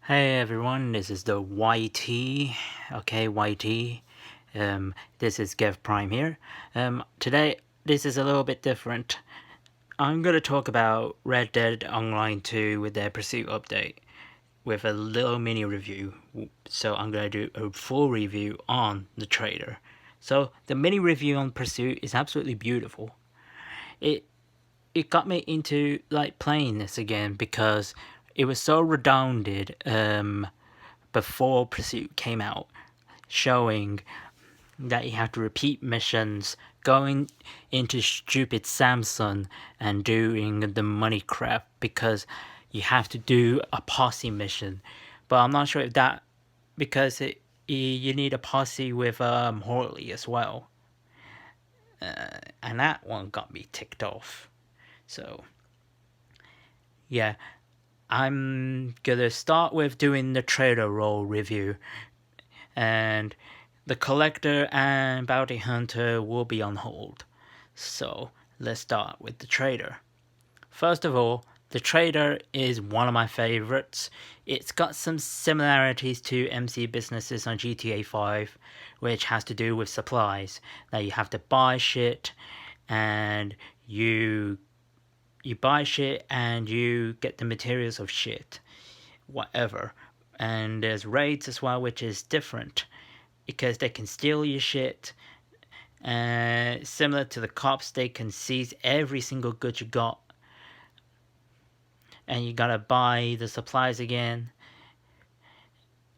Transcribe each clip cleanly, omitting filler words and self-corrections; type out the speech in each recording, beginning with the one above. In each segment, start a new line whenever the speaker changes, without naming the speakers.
Hey everyone, this is the YT. Okay, YT. This is Gev Prime here. Today, this is a little bit different. I'm gonna talk about Red Dead Online 2 with their Pursuit update with a little mini review. So I'm gonna do a full review on the trailer. So the mini review on Pursuit is absolutely beautiful. It it got me into like playing this again because it was so redounded before Pursuit came out, showing that you have to repeat missions, going into stupid Samsung and doing the money crap because you have to do a posse mission. But I'm not sure if that because you need a posse with Horley as well, and that one got me ticked off. So yeah, I'm gonna start with doing the trailer roll review, and the collector and bounty hunter will be on hold. So let's start with the trailer. First of all, the trailer is one of my favorites. It's got some similarities to MC Businesses on GTA 5, which has to do with supplies. That you have to buy shit and you buy shit and you get the materials of shit, whatever. And there's raids as well, which is different because they can steal your shit. Similar to the cops, they can seize every single good you got, and you gotta buy the supplies again,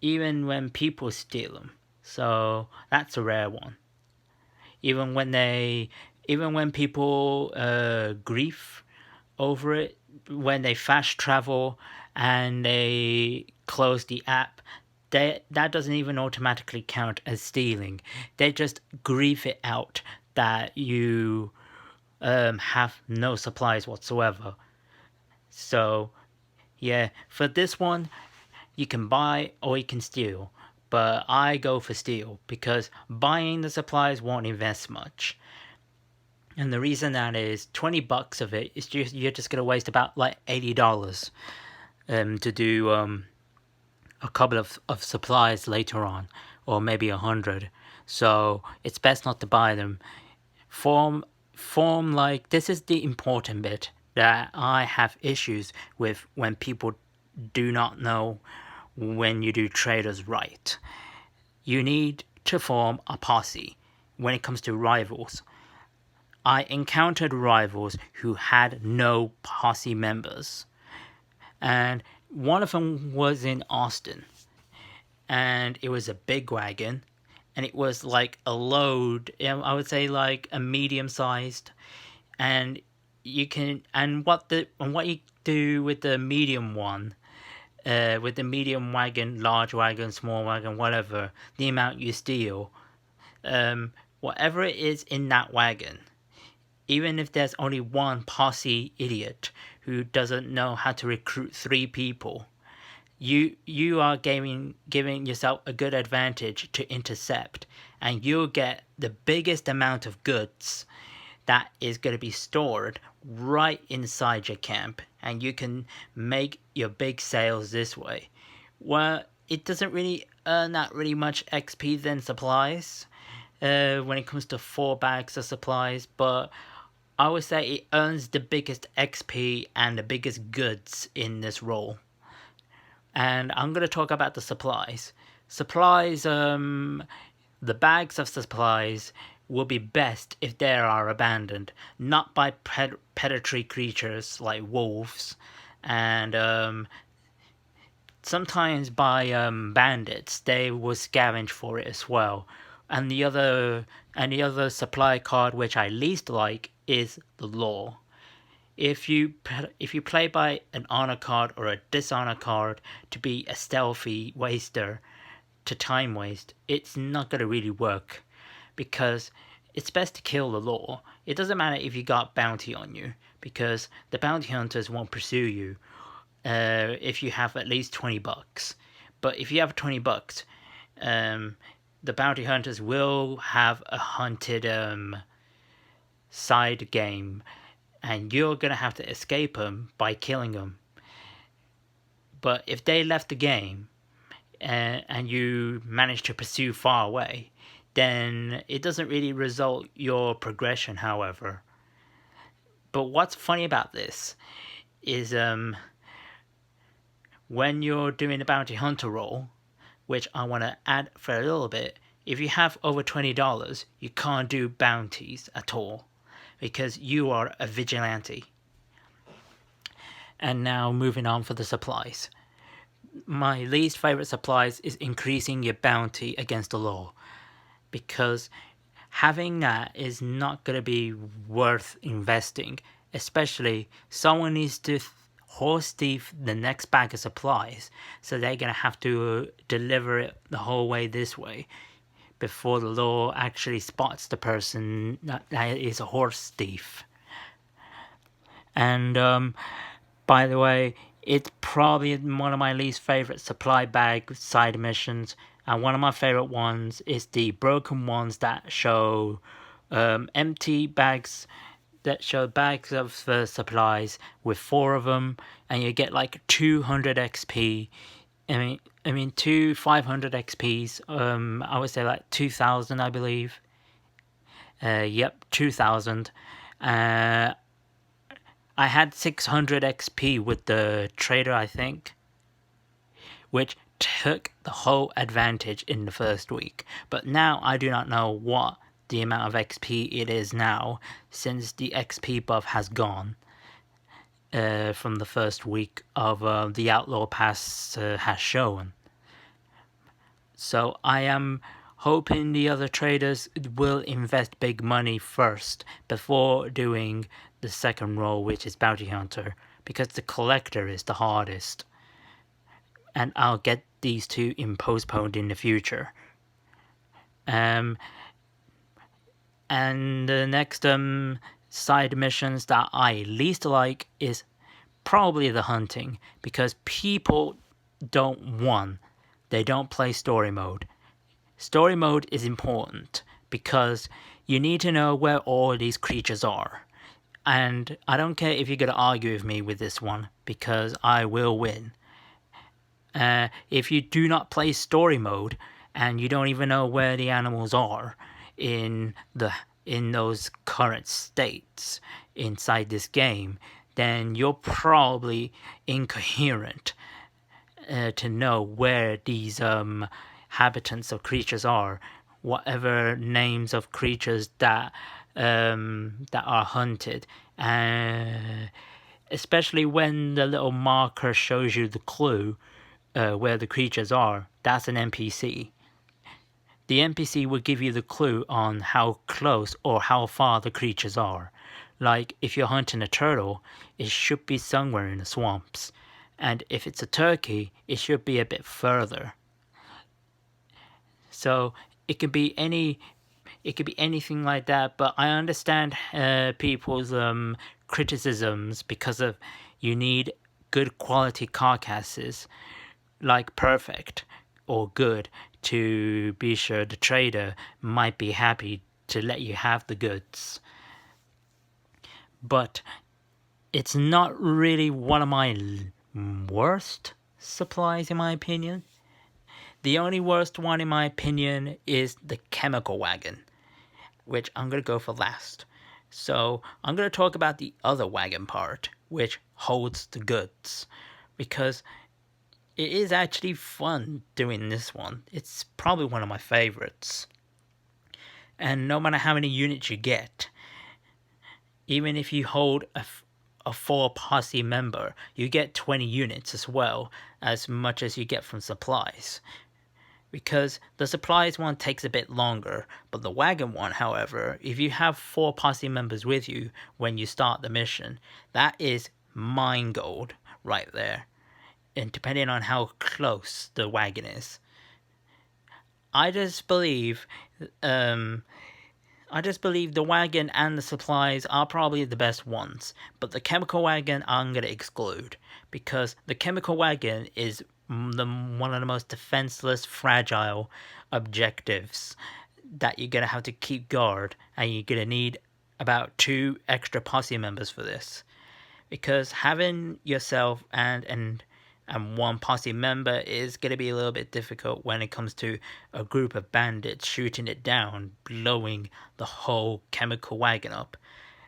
even when people steal them. So that's a rare one. Even when they, even when people grief over it, when they fast travel and they close the app, that doesn't even automatically count as stealing. They just grieve it out that you have no supplies whatsoever. So yeah, for this one, you can buy or you can steal. But I go for steal because buying the supplies won't invest much. And the reason that is $20 of it is just you're just gonna waste about like $80 to do a couple of supplies later on, or maybe 100. So it's best not to buy them. Form like this is the important bit that I have issues with when people do not know when you do traders right. You need to form a posse when it comes to rivals. I encountered rivals who had no posse members, and one of them was in Austin, and it was a big wagon, and it was like a load. I would say like a medium sized, and you can and what you do with the medium one, with the medium wagon, large wagon, small wagon, whatever the amount you steal, whatever it is in that wagon, even if there's only one posse idiot who doesn't know how to recruit three people, you are giving yourself a good advantage to intercept, and you'll get the biggest amount of goods that is going to be stored right inside your camp, and you can make your big sales this way. Well, it doesn't really earn that really much XP than supplies, when it comes to 4 bags of supplies, but I would say it earns the biggest XP and the biggest goods in this role. And I'm going to talk about the supplies. Supplies, the bags of supplies will be best if they are abandoned, not by predatory creatures like wolves, and sometimes by bandits. They will scavenge for it as well. And the other supply card which I least like is the law. If you play by an honor card or a dishonor card to be a stealthy waster, to time waste, it's not gonna really work, because it's best to kill the law. It doesn't matter if you got bounty on you, because the bounty hunters won't pursue you if you have at least $20. But if you have $20, the bounty hunters will have a hunted side game, and you're gonna have to escape them by killing them. But if they left the game and you manage to pursue far away, then it doesn't really result your progression, however. But what's funny about this is when you're doing the bounty hunter role, which I want to add for a little bit, if you have over $20, you can't do bounties at all because you are a vigilante. And now moving on for the supplies. My least favorite supplies is increasing your bounty against the law, because having that is not going to be worth investing, especially someone needs to horse thief the next bag of supplies, so they're going to have to deliver it the whole way this way before the law actually spots the person that is a horse thief. And by the way, it's probably one of my least favorite supply bag side missions, and one of my favorite ones is the broken ones that show empty bags, that show bags of supplies with 4 of them, and you get like 200 XP. I mean 500 XPs. I would say like 2,000, I believe. Yep, 2,000. I had 600 XP with the trader, I think, which took the whole advantage in the first week. But now I do not know what the amount of XP it is now, since the XP buff has gone from the first week of the Outlaw Pass has shown. So I am hoping the other traders will invest big money first before doing the second role, which is Bounty Hunter, because the Collector is the hardest. And I'll get these two postponed in the future. And the next side missions that I least like is probably the hunting, because people they don't play story mode. Story mode is important because you need to know where all these creatures are. And I don't care if you're going to argue with me with this one, because I will win. If you do not play story mode and you don't even know where the animals are in those current states inside this game, then you're probably incoherent to know where these habitants of creatures are, whatever names of creatures that are hunted, especially when the little marker shows you the clue where the creatures are. That's an NPC. The NPC will give you the clue on how close or how far the creatures are. Like if you're hunting a turtle, it should be somewhere in the swamps, and if it's a turkey, it should be a bit further. So it could be anything like that. But I understand people's criticisms because of you need good quality carcasses, like perfect or good, to be sure the trader might be happy to let you have the goods. But it's not really one of my worst supplies, in my opinion. The only worst one, in my opinion, is the chemical wagon, which I'm going to go for last. So I'm going to talk about the other wagon part, which holds the goods, because it is actually fun doing this one. It's probably one of my favorites. And no matter how many units you get, even if you hold a 4 posse member, you get 20 units as well, as much as you get from supplies. Because the supplies one takes a bit longer, but the wagon one, however, if you have 4 posse members with you when you start the mission, that is mine gold right there. And depending on how close the wagon is, I just believe the wagon and the supplies are probably the best ones, but the chemical wagon I'm going to exclude, because the chemical wagon is one of the most defenseless, fragile objectives that you're going to have to keep guard, and you're going to need about 2 extra posse members for this, because having yourself and and one posse member is going to be a little bit difficult when it comes to a group of bandits shooting it down, blowing the whole chemical wagon up.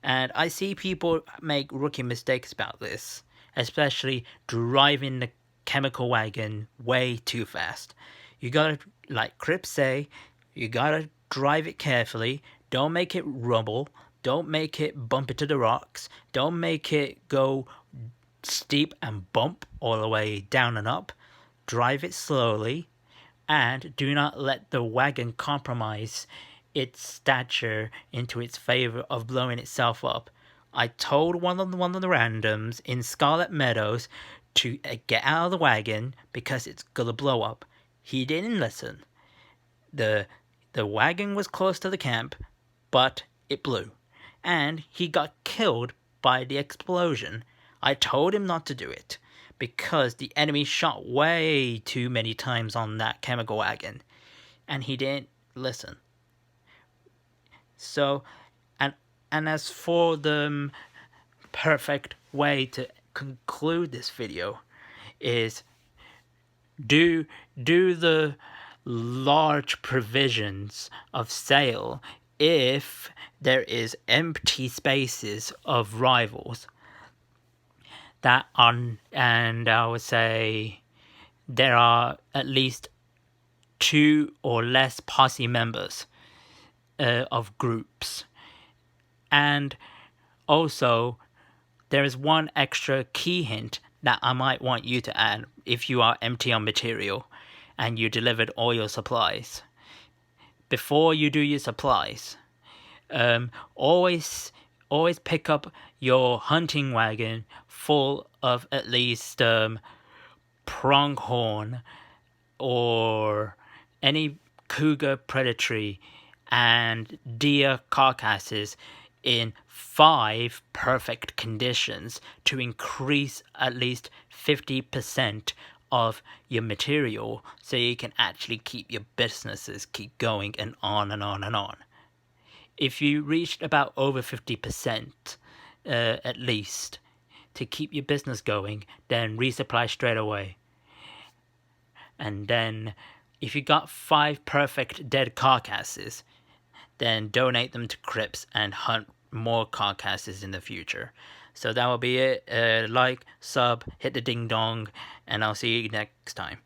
And I see people make rookie mistakes about this, especially driving the chemical wagon way too fast. You gotta, like Cripps say, you gotta drive it carefully. Don't make it rumble. Don't make it bump into the rocks. Don't make it go steep and bump all the way down and up. Drive it slowly, and do not let the wagon compromise its stature into its favor of blowing itself up. I told one of the randoms in Scarlet Meadows to get out of the wagon because it's gonna blow up. He didn't listen. The wagon was close to the camp, but it blew, and he got killed by the explosion. I told him not to do it because the enemy shot way too many times on that chemical wagon, and he didn't listen. So, and as for the perfect way to conclude this video is do the large provisions of sale if there is empty spaces of rivals that are, and I would say there are at least 2 or less posse members of groups. And also there is one extra key hint that I might want you to add if you are empty on material and you delivered all your supplies. Before you do your supplies, always pick up your hunting wagon full of at least pronghorn or any cougar predatory and deer carcasses in 5 perfect conditions to increase at least 50% of your material so you can actually keep your businesses keep going and on and on and on. If you reached about over 50% at least to keep your business going, then resupply straight away. And then if you got 5 perfect dead carcasses, then donate them to Cripps and hunt more carcasses in the future. So that will be it. Like, sub, hit the ding dong, and I'll see you next time.